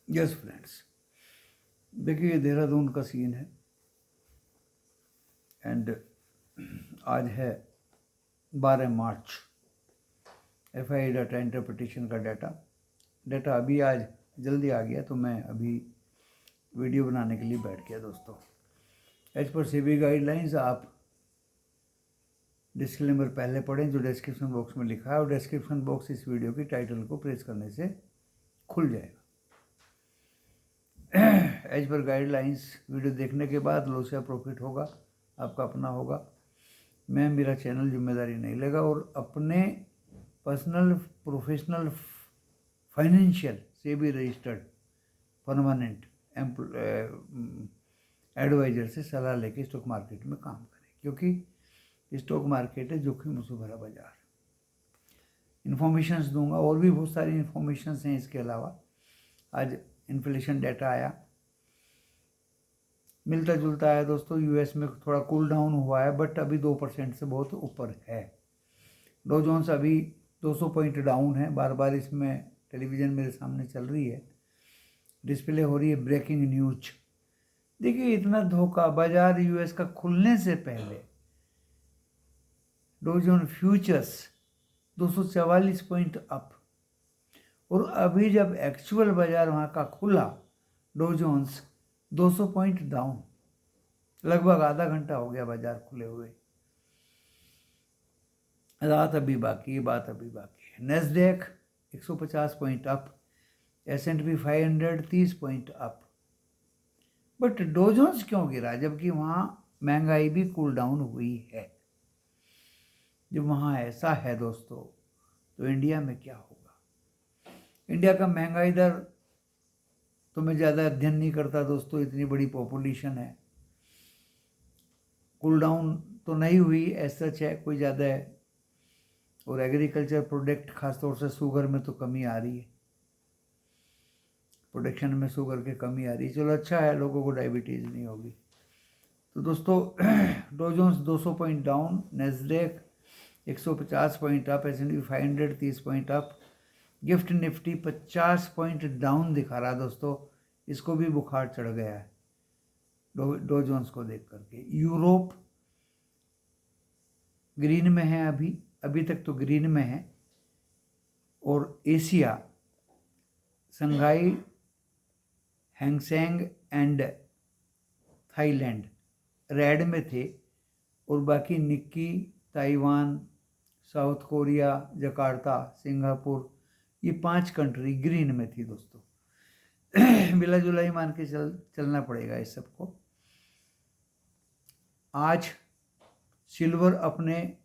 Yes friends, देखिए ये देहरादून का सीन है एंड आज है 12 मार्च। FII डाटा इंटरप्रिटेशन का डाटा अभी आज जल्दी आ गया, तो मैं अभी वीडियो बनाने के लिए बैठ गया दोस्तों। एज पर सेबी गाइडलाइंस आप डिस्क्लेमर पहले पढ़ें जो डिस्क्रिप्शन बॉक्स में लिखा है, और डिस्क्रिप्शन बॉक्स इस वीडियो की टाइटल को प्रेस करने से खुल जाएगा। एज पर गाइडलाइंस वीडियो देखने के बाद लॉस या प्रॉफिट होगा आपका अपना होगा। मैं मेरा चैनल जिम्मेदारी नहीं लेगा, और अपने पर्सनल प्रोफेशनल फाइनेंशियल से भी रजिस्टर्ड परमानेंट एडवाइजर से सलाह लेके स्टॉक मार्केट में काम करें, क्योंकि स्टॉक मार्केट है जोखिम से भरा बाजार। इन्फॉर्मेशंस दूंगा, और भी बहुत सारी इन्फॉर्मेशंस हैं इसके अलावा। आज इन्फ्लेशन डाटा आया, मिलता जुलता है दोस्तों। यूएस में थोड़ा कूल डाउन हुआ है, बट अभी 2% से बहुत ऊपर है। डॉ जोन्स अभी 200 पॉइंट डाउन है। बार बार इसमें टेलीविज़न मेरे सामने चल रही है, डिस्प्ले हो रही है ब्रेकिंग न्यूज। देखिए इतना धोखा, बाजार यूएस का खुलने से पहले डॉ जोन फ्यूचर्स 244 पॉइंट अप, और अभी जब एक्चुअल बाजार वहाँ का खुला डॉ जोन्स 200 पॉइंट डाउन। लगभग आधा घंटा हो गया बाजार खुले हुए, बात अभी बाकी है। Nasdaq 150 point up, S&P 500 30 point up. But डॉ जोन्स क्यों गिरा, जबकि वहाँ महंगाई भी कूल डाउन हुई है। जब वहाँ ऐसा है दोस्तों, तो इंडिया में क्या होगा? इंडिया का महंगाई दर तो मैं ज़्यादा अध्ययन नहीं करता दोस्तों, इतनी बड़ी पॉपुलेशन है। कूल डाउन तो नहीं हुई, ऐसा है कोई ज़्यादा है। और एग्रीकल्चर प्रोडक्ट खासतौर से शुगर में तो कमी आ रही है, प्रोडक्शन में शुगर की कमी आ रही है। चलो अच्छा है, लोगों को डायबिटीज़ नहीं होगी। तो दोस्तों Dow Jones 200 point down, Nasdaq 150 point up, S&P 500 30 point up, GIFT Nifty 50 point down दिखा रहा दोस्तों। इसको भी बुखार चढ़ गया है डॉ जोन्स को देख करके। यूरोप ग्रीन में है, अभी तक तो ग्रीन में है। और Asia, Shanghai, Hang Seng and Thailand red में थे, और बाकी Nikki, Taiwan, south Korea, Jakarta, Singapore, ये 5 कंट्री ग्रीन में थी दोस्तों। मिला जुलाई मान के चलना पड़ेगा इस सबको। आज सिल्वर अपने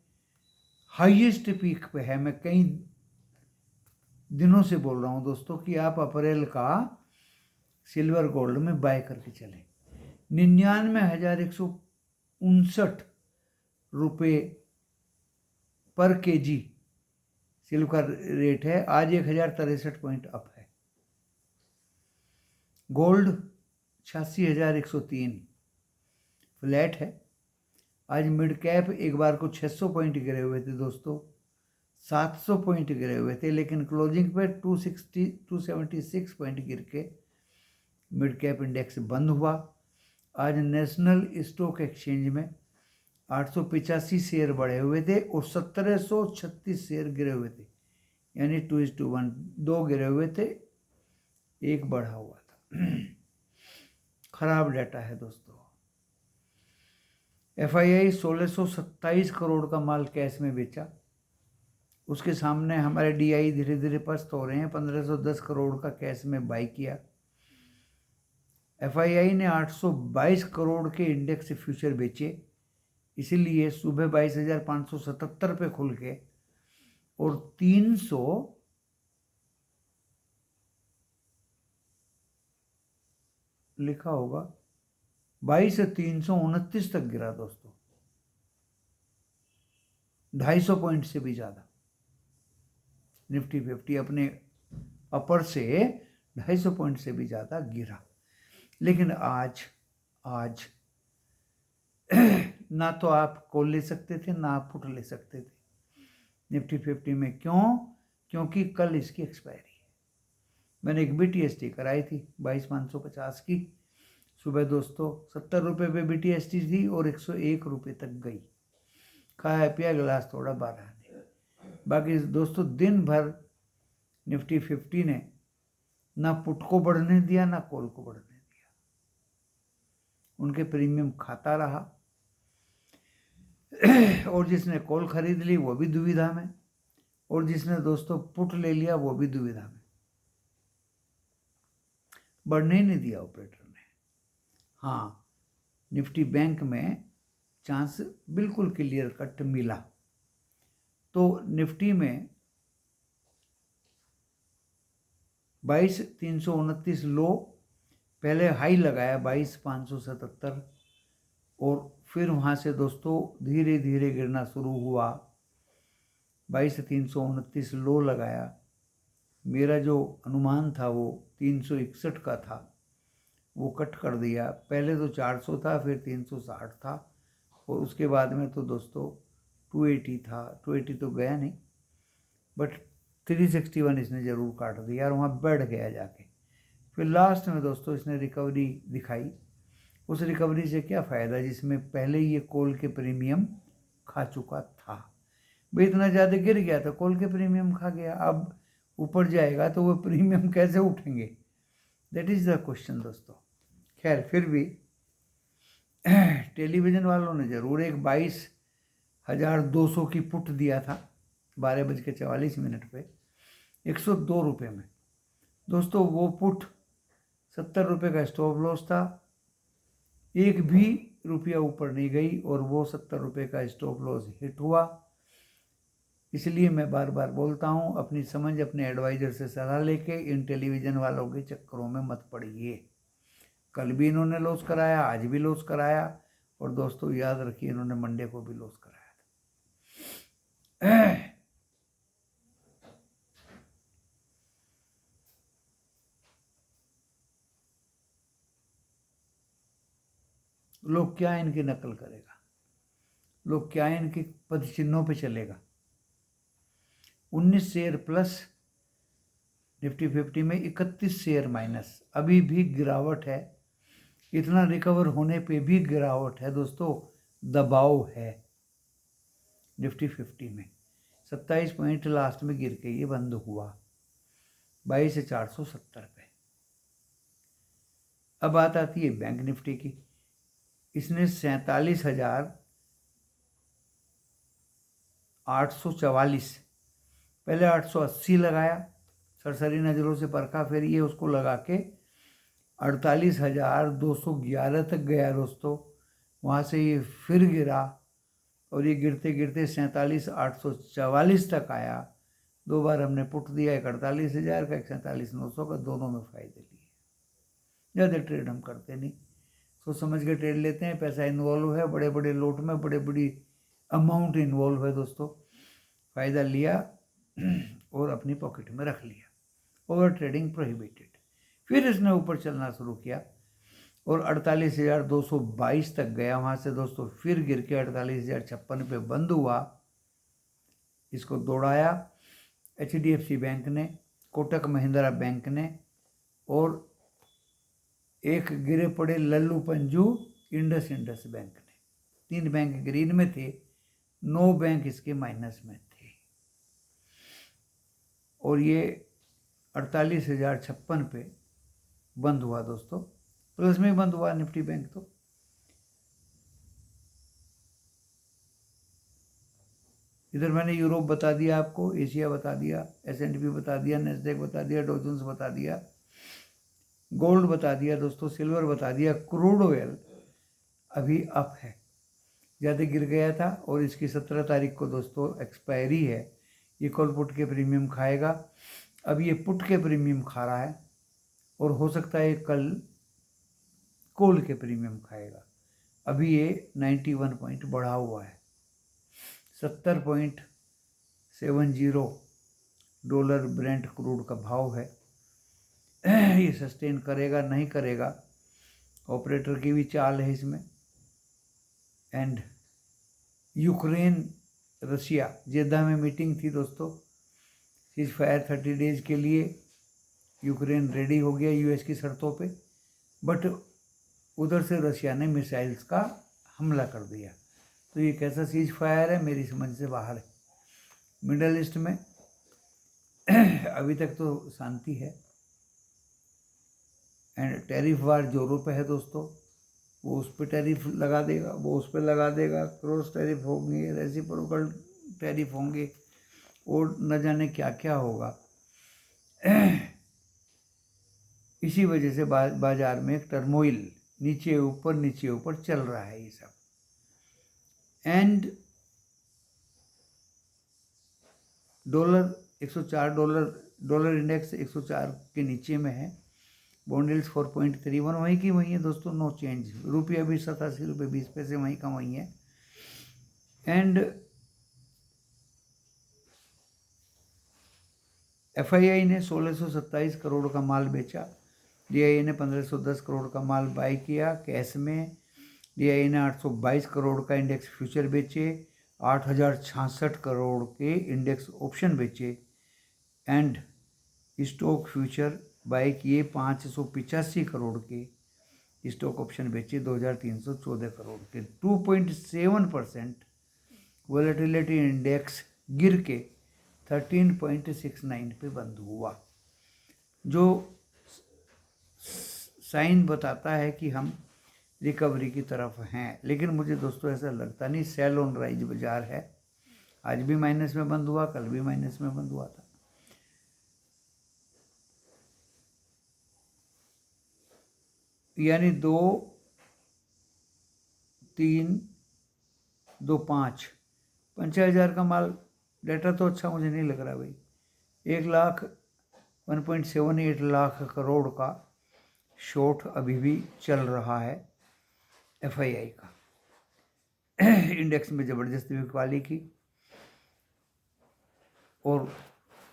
हाईएस्ट पीक पे है। मैं कई दिनों से बोल रहा हूँ दोस्तों कि आप अप्रैल का सिल्वर गोल्ड में बाय करके चलें। 99,159 रुपये पर केजी सिल्वर का रेट है। आज 1,063 पॉइंट अप है। गोल्ड 86,103 फ्लैट है। आज मिड कैप एक बार को 600 पॉइंट गिरे हुए थे दोस्तों, 700 पॉइंट गिरे हुए थे, लेकिन क्लोजिंग पे 276 पॉइंट गिर के मिड कैप इंडेक्स बंद हुआ। आज नेशनल स्टॉक एक्सचेंज में 885 शेयर बढ़े हुए थे, और 1736 शेयर गिरे हुए थे, यानी 2:1, 2 गिरे हुए थे, 1 बढ़ा हुआ था। खराब डाटा है दोस्तों। FII 1627 करोड़ का माल कैश में बेचा। उसके सामने हमारे DI धीरे धीरे पस्त हो रहे हैं। 1510 करोड़ का कैश में बाई किया। FII ने 822 करोड़ के इंडेक्स फ्यूचर बेचे, इसीलिए सुबह 22,577 पे खुल के, और 300 लिखा होगा 22,329 तक गिरा दोस्तों। 250 पॉइंट से भी ज़्यादा निफ्टी 50 अपने अपर से 250 पॉइंट से भी ज़्यादा गिरा। लेकिन आज ना तो आप कॉल ले सकते थे, ना आप पुट ले सकते थे निफ्टी 50 में। क्यों? क्योंकि कल इसकी एक्सपायरी है। मैंने एक BTST कराई थी 22,550 की। सुबह दोस्तों 70 रुपये पे BTST थी और 101 रुपये तक गई। खाया पिया, गिलास थोड़ा बारह ने। बाकी दोस्तों दिन भर निफ्टी 50 ने ना पुट को बढ़ने दिया ना कॉल को बढ़ने दिया, उनके प्रीमियम खाता रहा। और जिसने कॉल खरीद ली वो भी दुविधा में, और जिसने दोस्तों पुट ले लिया वो भी दुविधा में। बढ़ने ही नहीं दिया ऑपरेटर ने। हाँ, निफ्टी बैंक में चांस बिल्कुल क्लियर कट मिला। तो निफ्टी में 22,329 लो, पहले हाई लगाया 22,577 और फिर वहाँ से दोस्तों धीरे धीरे गिरना शुरू हुआ। 22,329 लो लगाया। मेरा जो अनुमान था वो 361 का था, वो कट कर दिया। पहले तो 400 था, फिर 360 था, और उसके बाद में तो दोस्तों 280 था। 280 तो गया नहीं, बट 361 इसने ज़रूर काट दिया और वहाँ बैठ गया जाके। फिर लास्ट में दोस्तों इसने रिकवरी दिखाई। उस रिकवरी से क्या फ़ायदा जिसमें पहले ये कॉल के प्रीमियम खा चुका था। भाई इतना ज़्यादा गिर गया था, कॉल के प्रीमियम खा गया, अब ऊपर जाएगा तो वो प्रीमियम कैसे उठेंगे? दैट इज़ द क्वेश्चन दोस्तों। खैर फिर भी टेलीविज़न वालों ने ज़रूर एक 22,200 की पुट दिया था 12:44 पे 102 रुपये में। दोस्तों वो पुट 70 रुपये का स्टॉप लॉस था, एक भी रुपया ऊपर नहीं गई और वो 70 रुपये का स्टॉप लॉस हिट हुआ। इसलिए मैं बार बार बोलता हूँ, अपनी समझ अपने एडवाइज़र से सलाह लेके इन टेलीविज़न वालों के चक्करों में मत पड़िए। कल भी इन्होंने लॉस कराया, आज भी लॉस कराया, और दोस्तों याद रखिए इन्होंने मंडे को भी लॉस कराया था। लोग क्या इनकी नकल करेगा, लोग क्या इनके पद चिन्हों पे चलेगा। 19 शेयर प्लस, निफ्टी 50 में 31 शेयर माइनस, अभी भी गिरावट है। इतना रिकवर होने पे भी गिरावट है दोस्तों, दबाव है। निफ्टी 50 में 27 पॉइंट लास्ट में गिर के ये बंद हुआ 22,470 पे। अब बात आती है बैंक निफ्टी की। इसने 47,844, पहले 880 लगाया, सरसरी नज़रों से परखा, फिर ये उसको लगा के 48,211 तक गया दोस्तों। वहाँ से ये फिर गिरा और ये गिरते गिरते 47,844 तक आया। दो बार हमने पुट दिया, एक 48,000 का, एक 47,900 का, दोनों में फ़ायदे लिए। ज़्यादा ट्रेड हम करते नहीं, सोच समझ के ट्रेड लेते हैं। पैसा इन्वॉल्व है, बड़े बड़े लोट में बड़े बड़ी अमाउंट इन्वॉल्व है दोस्तों। फ़ायदा लिया और अपनी पॉकेट में रख लिया। Over trading prohibited. फिर इसने ऊपर चलना शुरू किया और 48,222 तक गया। वहाँ से दोस्तों फिर गिर के 48,056 पे बंद हुआ। इसको दौड़ाया HDFC बैंक ने, कोटक महिंद्रा बैंक ने, और एक गिरे पड़े लल्लू पंजू इंडस बैंक ने। 3 बैंक ग्रीन में थे, 9 बैंक इसके माइनस में थे, और ये 48,056 पे बंद हुआ दोस्तों। प्लस में बंद हुआ निफ्टी बैंक। तो इधर मैंने यूरोप बता दिया आपको, एशिया बता दिया, S&P बता दिया, नेस्डेक बता दिया, डॉ जोन्स बता दिया, गोल्ड बता दिया दोस्तों, सिल्वर बता दिया। क्रूड ऑयल अभी अप है, ज़्यादा गिर गया था और इसकी 17 तारीख को दोस्तों एक्सपायरी है। ये कॉल पुट के प्रीमियम खाएगा। अब ये पुट के प्रीमियम खा रहा है और हो सकता है कल कॉल के प्रीमियम खाएगा। अभी ये 91 पॉइंट बढ़ा हुआ है, $70.70 ब्रेंट क्रूड का भाव है। ये सस्टेन करेगा नहीं करेगा, ऑपरेटर की भी चाल है इसमें। एंड यूक्रेन रशिया जेद्दा में मीटिंग थी दोस्तों, सीज फायर 30 डेज के लिए, यूक्रेन रेडी हो गया यूएस की शर्तों पे, बट उधर से रशिया ने मिसाइल्स का हमला कर दिया। तो ये कैसा सीज फायर है, मेरी समझ से बाहर है। मिडल ईस्ट में अभी तक तो शांति है, एंड टैरिफ वार जोरों पे है दोस्तों। वो उस पर टैरिफ लगा देगा, वो उस पर लगा देगा, क्रॉस टैरिफ होंगे, रेसिप्रोकल टैरिफ होंगे, और न जाने क्या क्या होगा। इसी वजह से बाजार में एक टर्मोइल नीचे ऊपर चल रहा है ये सब। एंड डॉलर 104, डॉलर इंडेक्स 104 के नीचे में है। बॉन्ड यील्ड्स 4.31 वहीं की वहीं है दोस्तों, नो चेंज। रुपया भी 87 रुपये 20 पैसे वहीं का वहीं है। एंड FII ने 1627 करोड़ का माल बेचा, DIA ने 1510 करोड़ का माल बाय किया कैश में। DIA ने 822 करोड़ का इंडेक्स फ्यूचर बेचे, 8066 करोड़ के इंडेक्स ऑप्शन बेचे, एंड स्टॉक फ्यूचर बाय किए 585 करोड़ के, स्टॉक ऑप्शन बेचे 2314 करोड़ के। 2.7% वॉलेटिलिटी इंडेक्स गिर के 13.69 पे बंद हुआ, जो साइन बताता है कि हम रिकवरी की तरफ हैं। लेकिन मुझे दोस्तों ऐसा लगता नहीं, सेल ऑन राइज बाजार है। आज भी माइनस में बंद हुआ, कल भी माइनस में बंद हुआ था। यानी 2, 3, 2, 5, 5000 का माल। डेटा तो अच्छा मुझे नहीं लग रहा भाई। 1.78 लाख करोड़ का शॉर्ट अभी भी चल रहा है FII का। इंडेक्स में ज़बरदस्ती बिकवाली की, और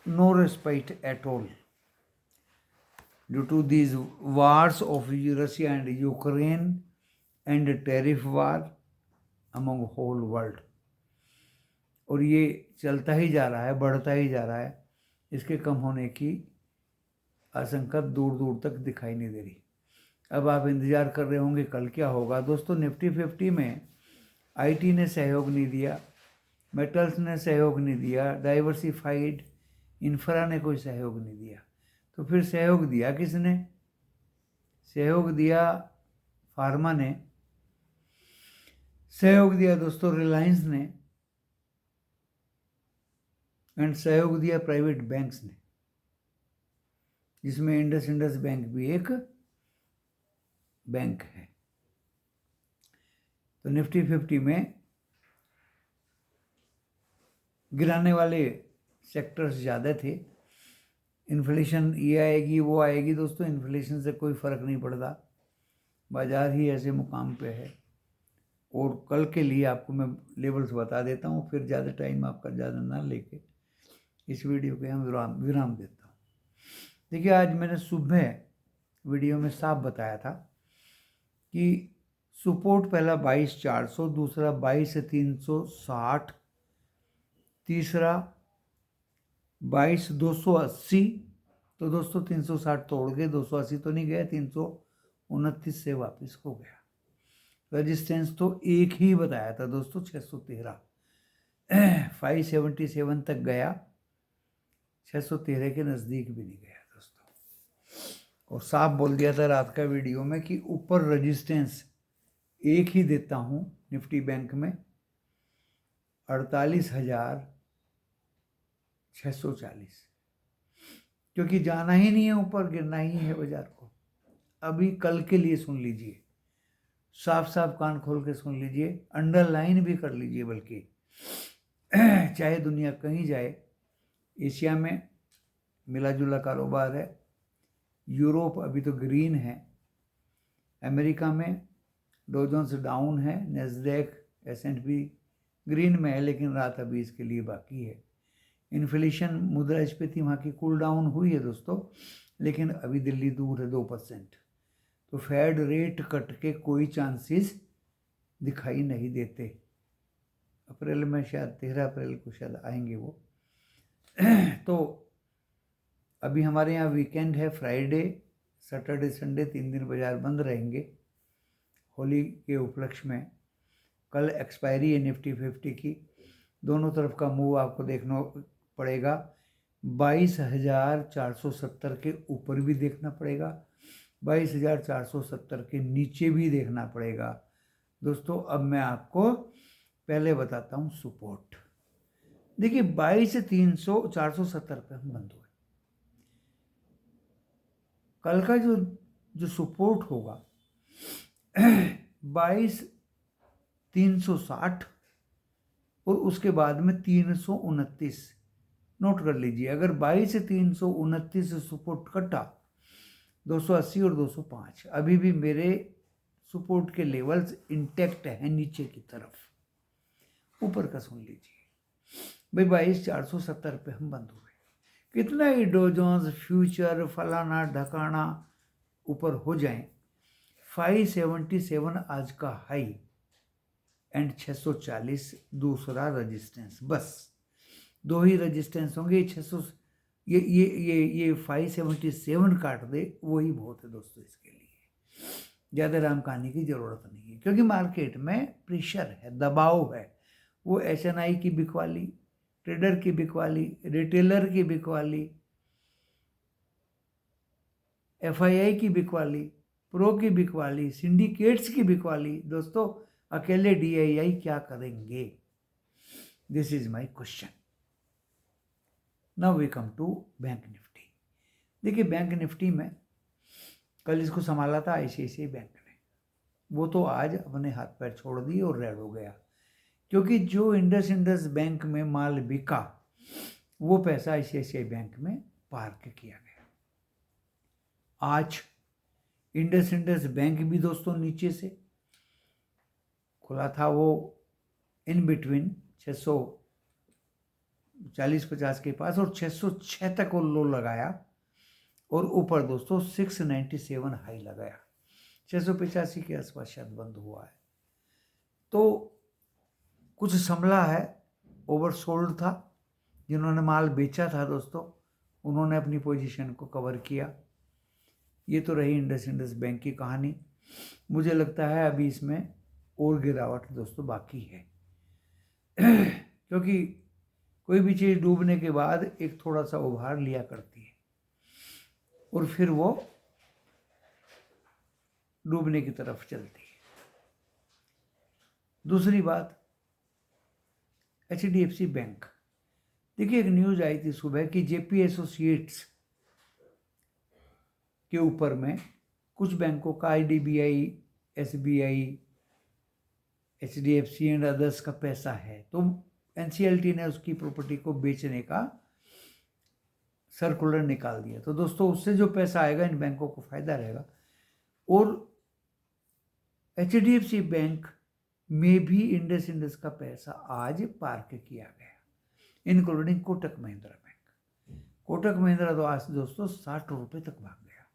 no respite at all due to these wars of Russia and Ukraine and tariff war among whole world. और ये चलता ही जा रहा है, बढ़ता ही जा रहा है। इसके कम होने की आशंका दूर दूर तक दिखाई नहीं दे रही। अब आप इंतज़ार कर रहे होंगे कल क्या होगा। दोस्तों निफ्टी 50 में IT ने सहयोग नहीं दिया, मेटल्स ने सहयोग नहीं दिया, डाइवर्सिफाइड इंफ्रा ने कोई सहयोग नहीं दिया। तो फिर सहयोग दिया किसने? सहयोग दिया फार्मा ने, सहयोग दिया दोस्तों रिलायंस ने, एंड सहयोग दिया प्राइवेट बैंक्स ने, जिसमें इंडस बैंक भी एक बैंक है। तो निफ्टी 50 में गिराने वाले सेक्टर्स ज़्यादा थे। इन्फ्लेशन ये आएगी वो आएगी दोस्तों, इन्फ्लेशन से कोई फ़र्क नहीं पड़ता, बाजार ही ऐसे मुकाम पे है। और कल के लिए आपको मैं लेवल्स बता देता हूँ, फिर ज़्यादा टाइम आपका ज़्यादा ना लेके इस वीडियो के हम विराम देता हूँ। देखिए आज मैंने सुबह वीडियो में साफ बताया था कि सपोर्ट पहला 22,400, दूसरा 22,360, तीसरा 22,280। तो दोस्तों 360 तोड़ गए, 280 तो नहीं गया, 329 से वापस हो गया। रेजिस्टेंस तो एक ही बताया था दोस्तों, 613, 577 तक गया, 613 के नज़दीक भी नहीं गया दोस्तों। और साफ बोल दिया था रात का वीडियो में कि ऊपर रेजिस्टेंस एक ही देता हूँ निफ्टी बैंक में, 48,640, क्योंकि जाना ही नहीं है ऊपर, गिरना ही है बाजार को। अभी कल के लिए सुन लीजिए, साफ साफ कान खोल के सुन लीजिए, अंडरलाइन भी कर लीजिए, बल्कि चाहे दुनिया कहीं जाए, एशिया में मिला जुला कारोबार है, यूरोप अभी तो ग्रीन है, अमेरिका में डॉ जोन्स डाउन है, नैस्डैक S&P ग्रीन में है, लेकिन रात अभी इसके लिए बाकी है। इन्फ्लेशन मुद्रास्फीति वहाँ की कूल डाउन हुई है दोस्तों, लेकिन अभी दिल्ली दूर है 2%। तो फेड रेट कट के कोई चांसेस दिखाई नहीं देते। अप्रैल में शायद 13 अप्रैल को शायद आएंगे वो। तो अभी हमारे यहाँ वीकेंड है, फ्राइडे सैटरडे संडे 3 दिन बाजार बंद रहेंगे होली के उपलक्ष्य में। कल एक्सपायरी है निफ्टी 50 की, दोनों तरफ का मूव आपको देखना पड़ेगा। 22,470 के ऊपर भी देखना पड़ेगा, 22,470 के नीचे भी देखना पड़ेगा। दोस्तों अब मैं आपको पहले बताता हूँ सपोर्ट। देखिए 22,470 पे हम बंद हुए। कल का जो सपोर्ट होगा 22,360 और उसके बाद में 329। नोट कर लीजिए, अगर 22,329 से सपोर्ट कटा 280 और 205, अभी भी मेरे सपोर्ट के लेवल्स इंटैक्ट हैं नीचे की तरफ। ऊपर का सुन लीजिए भाई, 22,470 पे हम बंद हुए। कितना ही डो जोन्स फ्यूचर फलाना ढकाना ऊपर हो जाएं, 577 आज का हाई एंड 640 दूसरा रेजिस्टेंस। बस दो ही रेजिस्टेंस होंगे। 600 ये 577 काट दे वही बहुत है दोस्तों। इसके लिए ज़्यादा राम कहानी की ज़रूरत नहीं है, क्योंकि मार्केट में प्रेशर है, दबाव है। वो HNI की बिकवाली, ट्रेडर की बिकवाली, रिटेलर की बिकवाली, FII की बिकवाली, प्रो की बिकवाली, सिंडिकेट्स की बिकवाली। दोस्तों अकेले DII क्या करेंगे? This is my question. Now we come to bank Nifty. देखिए बैंक निफ्टी में कल इसको संभाला था ICICI बैंक ने, वो तो आज अपने हाथ पैर छोड़ दिए और रेड हो गया, क्योंकि जो इंडस बैंक में माल बिका वो पैसा ICICI बैंक में पार्क किया गया। आज इंडस बैंक भी दोस्तों नीचे से खुला था, वो इन बिटवीन 640-50 के पास और 606 तक वो लो लगाया और ऊपर दोस्तों 697 हाई लगाया। 685 के आसपास शायद बंद हुआ है। तो कुछ संभला है, ओवरसोल्ड था। जिन्होंने माल बेचा था दोस्तों उन्होंने अपनी पोजीशन को कवर किया। ये तो रही इंडस बैंक की कहानी। मुझे लगता है अभी इसमें और गिरावट दोस्तों बाकी है क्योंकि कोई भी चीज़ डूबने के बाद एक थोड़ा सा उभार लिया करती है और फिर वो डूबने की तरफ चलती है। दूसरी बात HDFC बैंक। देखिए एक न्यूज़ आई थी सुबह कि JP एसोसिएट्स के ऊपर में कुछ बैंकों का IDBI, SBI, HDFC and others का पैसा है, तो NCLT ने उसकी प्रॉपर्टी को बेचने का सर्कुलर निकाल दिया। तो दोस्तों उससे जो पैसा आएगा इन बैंकों को फायदा रहेगा। और HDFC बैंक में भी इंडस का पैसा आज पार्क किया गया, इंक्लूडिंग कोटक महिंद्रा बैंक। कोटक महिंद्रा तो आज दोस्तों 60 रुपये तक भाग गया।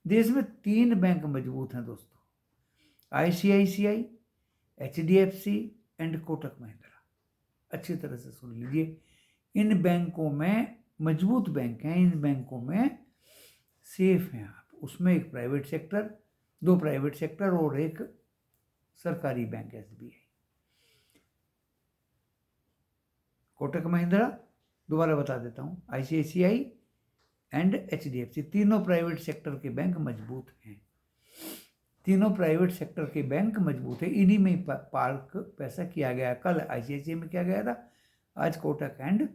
देश में 3 बैंक मजबूत हैं दोस्तों, ICICI, HDFC and Kotak Mahindra. अच्छी तरह से सुन लीजिए, इन बैंकों में मजबूत बैंक हैं, इन बैंकों में सेफ हैं आप। उसमें एक प्राइवेट सेक्टर, 2 प्राइवेट सेक्टर और एक सरकारी बैंक SBI। कोटक महिंद्रा दोबारा बता देता हूँ, ICICI एंड HDFC, तीनों प्राइवेट सेक्टर के बैंक मजबूत हैं। तीनों प्राइवेट सेक्टर के बैंक मजबूत है, इन्हीं में पार्क पैसा किया गया। कल ICICI में किया गया था, आज कोटक एंड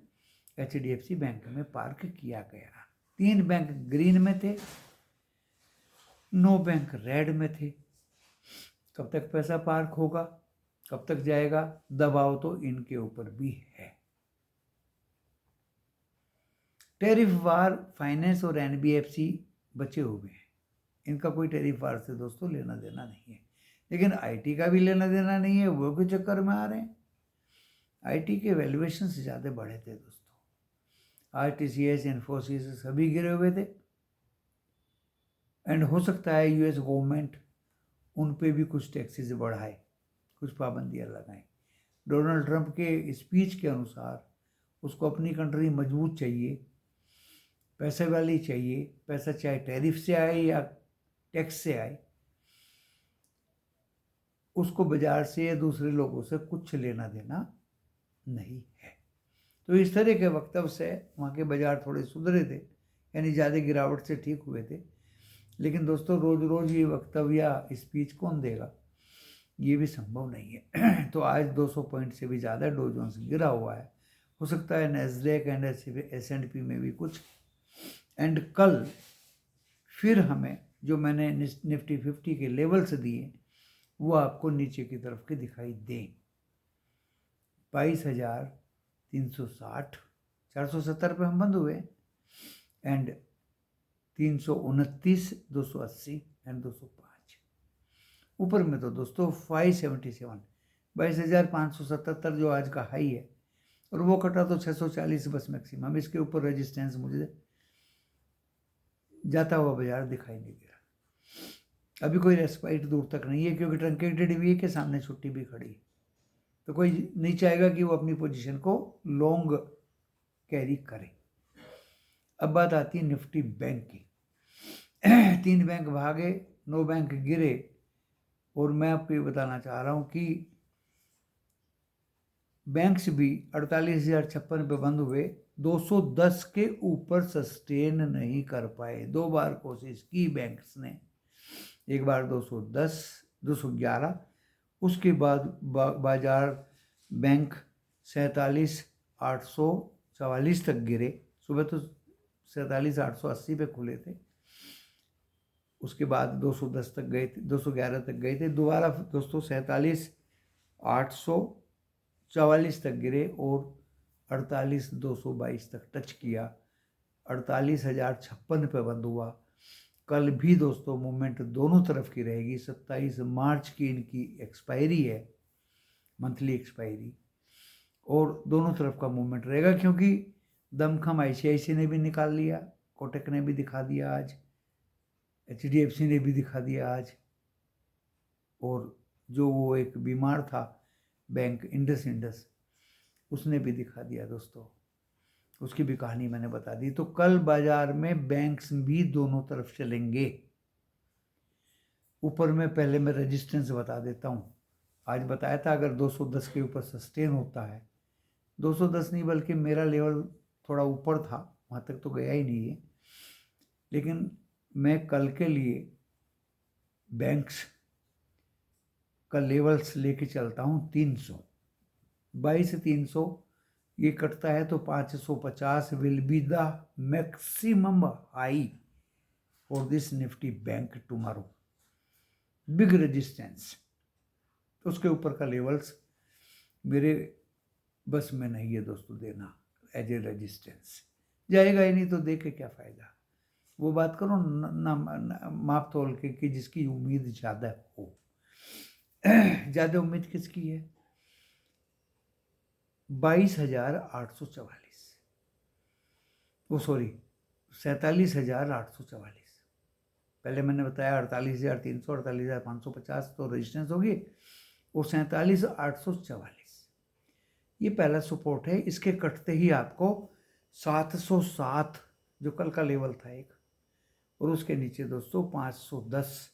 HDFC बैंक में पार्क किया गया। 3 बैंक ग्रीन में थे, 9 बैंक रेड में थे। कब तक पैसा पार्क होगा, कब तक जाएगा? दबाव तो इनके ऊपर भी है। टैरिफ वार फाइनेंस और NBFC बचे हुए हैं, इनका कोई टैरिफ वार से दोस्तों लेना देना नहीं है। लेकिन IT का भी लेना देना नहीं है, वो के चक्कर में आ रहे हैं। IT के वैल्यूएशन से ज़्यादा बढ़े थे दोस्तों। RTCS, इन्फोसिस सभी गिरे हुए थे। एंड हो सकता है US गवर्नमेंट उन पे भी कुछ टैक्सेस बढ़ाए, कुछ पाबंदियाँ लगाएं। डोनाल्ड ट्रंप के स्पीच के अनुसार उसको अपनी कंट्री मजबूत चाहिए, पैसे वाली चाहिए, पैसा चाहे टैरिफ से आए या टैक्स से आए, उसको बाजार से या दूसरे लोगों से कुछ लेना देना नहीं है। तो इस तरह के वक्तव्य से वहाँ के बाजार थोड़े सुधरे थे, यानी ज़्यादा गिरावट से ठीक हुए थे। लेकिन दोस्तों रोज़ रोज़ ये वक्तव्य या स्पीच कौन देगा, ये भी संभव नहीं है। तो आज 200 पॉइंट से भी ज़्यादा डो जोन्स गिरा हुआ है। हो सकता है नैस्डैक एंड S&P में भी कुछ। एंड कल फिर हमें जो मैंने निफ्टी 50 के लेवल्स दिए वो आपको नीचे की तरफ के दिखाई दें। 22,360, 470 पे हम बंद हुए, एंड 329, 280 एंड 205। ऊपर में तो दोस्तों 577, 22,577 जो आज का हाई है, और वो कटा तो 640 बस मैक्सिमम। इसके ऊपर रेजिस्टेंस मुझे जाता हुआ बाजार दिखाई नहीं दे रहा। अभी कोई रेस्पाइट दूर तक नहीं है, क्योंकि ट्रंकेटेड वी के सामने छुट्टी भी खड़ी है, तो कोई नहीं चाहेगा कि वो अपनी पोजीशन को लॉन्ग कैरी करे। अब बात आती है निफ्टी बैंक की। 3 बैंक भागे, 9 बैंक गिरे, और मैं आपको ये बताना चाह रहा हूँ कि बैंक्स भी 48,056 पे बंद हुए, 210 के ऊपर सस्टेन नहीं कर पाए। 2 बार कोशिश की बैंक्स ने, एक बार 210, 211, उसके बाद बाजार बैंक 47,844 तक गिरे। सुबह तो 47,880 पे खुले थे, उसके बाद 210 तक गए थे, 211 तक गए थे, दोबारा दोस्तों 47,844 तक गिरे और 48,222 तक टच किया। 48,056 पे बंद हुआ। कल भी दोस्तों मूवमेंट दोनों तरफ की रहेगी। 27 मार्च की इनकी एक्सपायरी है, मंथली एक्सपायरी, और दोनों तरफ का मूवमेंट रहेगा, क्योंकि दमखम ICICI ने भी निकाल लिया, कोटक ने भी दिखा दिया आज, HDFC ने भी दिखा दिया आज, और जो वो एक बीमार था बैंक इंडस उसने भी दिखा दिया दोस्तों, उसकी भी कहानी मैंने बता दी। तो कल बाजार में बैंक्स भी दोनों तरफ चलेंगे। ऊपर में पहले मैं रेजिस्टेंस बता देता हूँ। आज बताया था अगर 210 के ऊपर सस्टेन होता है, 210 नहीं बल्कि मेरा लेवल थोड़ा ऊपर था, वहाँ तक तो गया ही नहीं है, लेकिन मैं कल के लिए बैंक्स का लेवल्स लेके चलता हूँ 300, 22,300 ये कटता है तो 550 will be the maximum high for this Nifty bank tomorrow. Big resistance, तो उसके ऊपर का लेवल्स मेरे बस में नहीं है दोस्तों देना एज ए रेजिस्टेंस। जाएगा ही नहीं तो दे के क्या फ़ायदा। वो बात करो ना माप तोल के कि जिसकी उम्मीद ज़्यादा हो। ज़्यादा उम्मीद किसकी है? 22,844, वो सॉरी 47,844। पहले मैंने बताया 48,300, 48,550 तो रेजिस्टेंस होगी, वो 47,844 ये पहला सपोर्ट है। इसके कटते ही आपको 707 जो कल का लेवल था एक, और उसके नीचे दोस्तों 510,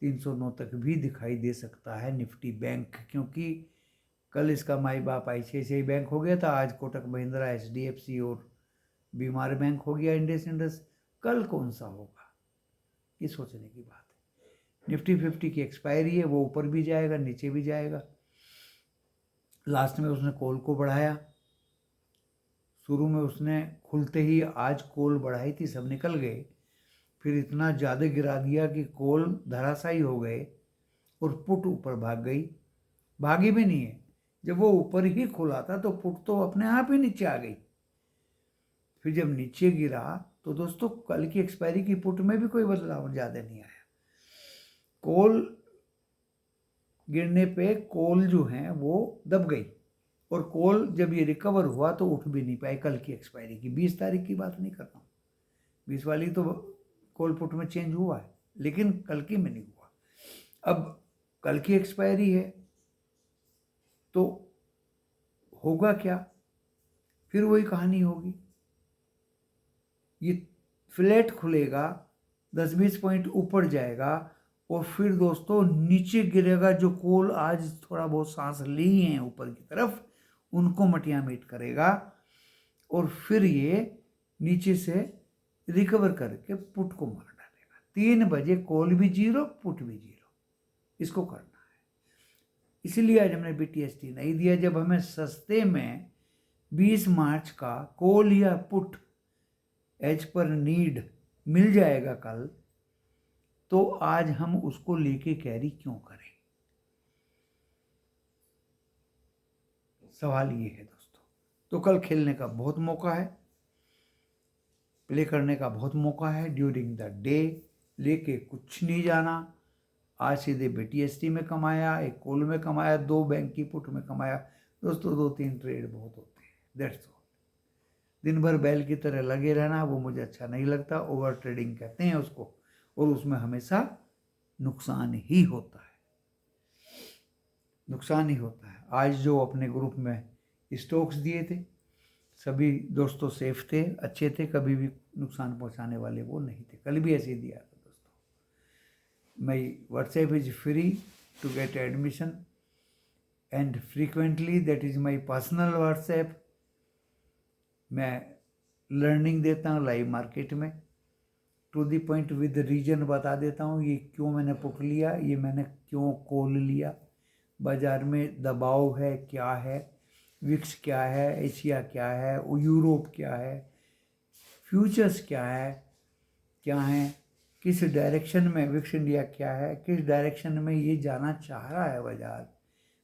309 तक भी दिखाई दे सकता है निफ्टी बैंक, क्योंकि कल इसका माई बाप ICICI बैंक हो गया था, आज कोटक महिंद्रा, HDFC और बीमार बैंक हो गया इंडस। कल कौन सा होगा, ये सोचने की बात है। निफ्टी 50 की एक्सपायरी है, वो ऊपर भी जाएगा नीचे भी जाएगा। लास्ट में उसने कॉल को बढ़ाया, शुरू में उसने खुलते ही आज कॉल बढ़ाई थी, सब निकल गए, फिर इतना ज़्यादा गिरा दिया कि कॉल धराशायी हो गए और पुट ऊपर भाग गई। भागी भी नहीं है, जब वो ऊपर ही खुला था तो पुट तो अपने आप ही नीचे आ गई। फिर जब नीचे गिरा तो दोस्तों कल की एक्सपायरी की पुट में भी कोई बदलाव ज़्यादा नहीं आया। कॉल गिरने पे कॉल जो है वो दब गई, और कॉल जब ये रिकवर हुआ तो उठ भी नहीं पाई। कल की एक्सपायरी की 20 तारीख की बात नहीं कर रहा हूँ, 20 वाली तो कॉल पुट में चेंज हुआ है, लेकिन कल की में नहीं हुआ। अब कल की एक्सपायरी है तो होगा क्या, फिर वही कहानी होगी। ये फ्लैट खुलेगा, 10-20 पॉइंट ऊपर जाएगा और फिर दोस्तों नीचे गिरेगा। जो कॉल आज थोड़ा बहुत सांस ली हैं ऊपर की तरफ, उनको मटिया मीट करेगा और फिर ये नीचे से रिकवर करके पुट को मार डालेगा। 3 बजे कॉल भी जीरो, पुट भी जीरो, इसको करना है। इसलिए आज हमने BTST नहीं दिया। जब हमें सस्ते में 20 मार्च का कॉल या पुट एज पर नीड मिल जाएगा कल, तो आज हम उसको लेके कैरी क्यों करें? सवाल ये है दोस्तों। तो कल खेलने का बहुत मौका है, प्ले करने का बहुत मौका है। ड्यूरिंग द डे लेके कुछ नहीं जाना। आज सीधे BTST में कमाया, एक कॉल में कमाया, 2 बैंक की पुट में कमाया। दोस्तों 2-3 ट्रेड बहुत होते हैं, दैट्स ऑल। दिन भर बैल की तरह लगे रहना वो मुझे अच्छा नहीं लगता। ओवर ट्रेडिंग कहते हैं उसको, और उसमें हमेशा नुकसान ही होता है, नुकसान ही होता है। आज जो अपने ग्रुप में स्टॉक्स दिए थे, सभी दोस्तों सेफ थे, अच्छे थे, कभी भी नुकसान पहुंचाने वाले वो नहीं थे। कल भी ऐसे ही दिया था दोस्तों। My WhatsApp is free to get admission and frequently that is my personal WhatsApp। मैं लर्निंग देता हूँ लाइव मार्केट में, to the point with reason बता देता हूँ। ये क्यों मैंने पुट लिया, ये मैंने क्यों कॉल लिया, बाज़ार में दबाव है क्या है, विक्स क्या है, एशिया क्या है, यूरोप क्या है, फ्यूचर्स क्या है, किस डायरेक्शन में विक्स इंडिया क्या है, किस डायरेक्शन में ये जाना चाह रहा है बाज़ार,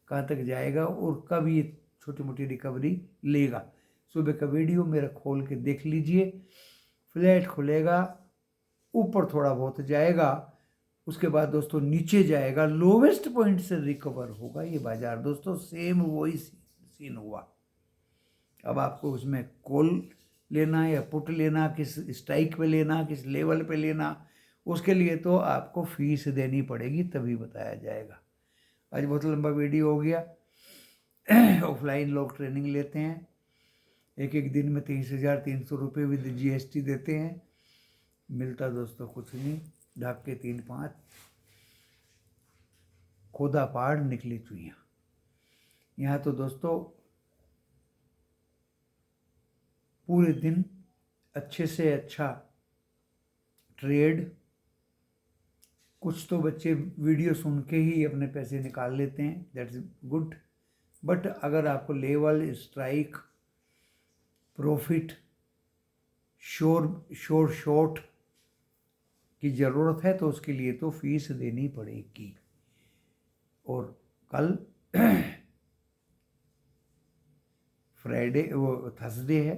कहाँ तक जाएगा और कब ये छोटी मोटी रिकवरी लेगा। सुबह का वीडियो मेरा खोल के देख लीजिए। फ्लैट खुलेगा, ऊपर थोड़ा बहुत जाएगा, उसके बाद दोस्तों नीचे जाएगा, लोवेस्ट पॉइंट से रिकवर होगा ये बाजार। दोस्तों सेम वही सीन हुआ। अब आपको उसमें कॉल लेना या पुट लेना, किस स्ट्राइक पे लेना, किस लेवल पे लेना, उसके लिए तो आपको फीस देनी पड़ेगी, तभी बताया जाएगा। आज बहुत लंबा वीडियो हो गया। ऑफलाइन लोग ट्रेनिंग लेते हैं, एक दिन में 30,300 रुपये विद GST देते हैं। मिलता दोस्तों कुछ नहीं, ढाक के 3-5 खोदा पहाड़ निकली चुइयाँ। यहाँ तो दोस्तों पूरे दिन अच्छे से अच्छा ट्रेड, कुछ तो बच्चे वीडियो सुन के ही अपने पैसे निकाल लेते हैं, दैट्स गुड। बट अगर आपको लेवल, स्ट्राइक, प्रॉफिट, शॉर्ट की ज़रूरत है तो उसके लिए तो फीस देनी पड़ेगी। और कल फ्राइडे, वो थर्सडे है,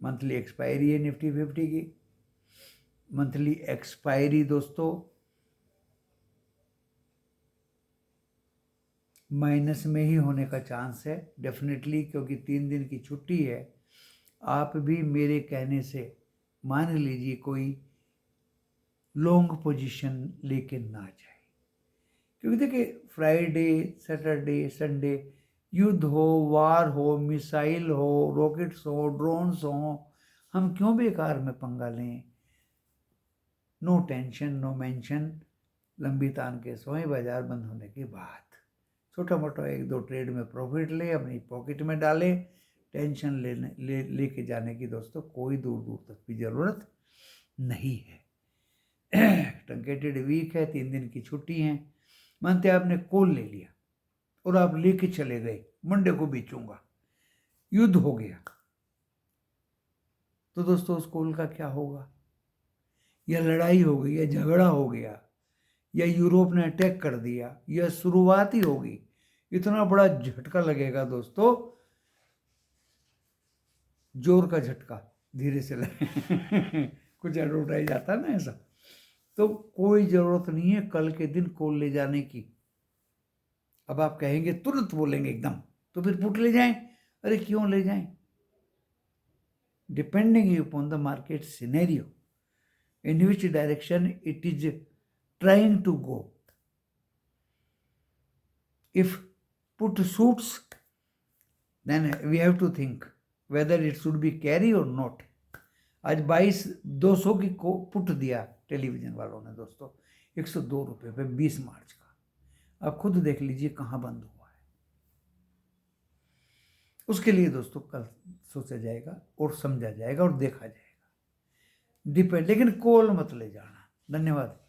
मंथली एक्सपायरी है निफ्टी 50 की। मंथली एक्सपायरी दोस्तों माइनस में ही होने का चांस है डेफिनेटली, क्योंकि 3 दिन की छुट्टी है। आप भी मेरे कहने से मान लीजिए कोई लॉन्ग पोजीशन लेके ना जाए, क्योंकि देखिए फ्राइडे, सैटरडे, संडे युद्ध हो, वार हो, मिसाइल हो, रॉकेट्स हो, ड्रोन्स हो, हम क्यों बेकार में पंगा लें। नो टेंशन नो मेंशन, लंबी तान के सोए बाजार बंद होने के बाद। छोटा मोटा 1-2 ट्रेड में प्रॉफिट ले, अपनी पॉकेट में डाले। टेंशन लेके जाने की दोस्तों कोई दूर दूर तक भी ज़रूरत नहीं है। ट्रंकेटेड वीक है, 3 दिन की छुट्टी है। मानते आपने कॉल ले लिया और आप लेके चले गए, मंडे को बेचूंगा, युद्ध हो गया, तो दोस्तों उस कॉल का क्या होगा? या लड़ाई हो गई, या झगड़ा हो गया, या यूरोप ने अटैक कर दिया, या शुरुआत ही होगी, इतना बड़ा झटका लगेगा दोस्तों, जोर का झटका, धीरे से लगे। कुछ एडवर्टाइज आता है ना ऐसा। तो कोई ज़रूरत नहीं है कल के दिन कॉल ले जाने की। अब आप कहेंगे, तुरंत बोलेंगे एकदम, तो फिर पुट ले जाएं। अरे क्यों ले जाएं? Depending upon the market scenario in which direction it is trying to go. If put suits, then we have to think whether it should be carry or not. आज 22,200 की को पुट दिया टेलीविजन वालों ने दोस्तों, 102 रुपये पे 20 मार्च का। अब खुद देख लीजिए कहाँ बंद हुआ है। उसके लिए दोस्तों कल सोचा जाएगा और समझा जाएगा और देखा जाएगा, डिपेंड, लेकिन कॉल मत ले जाना। धन्यवाद।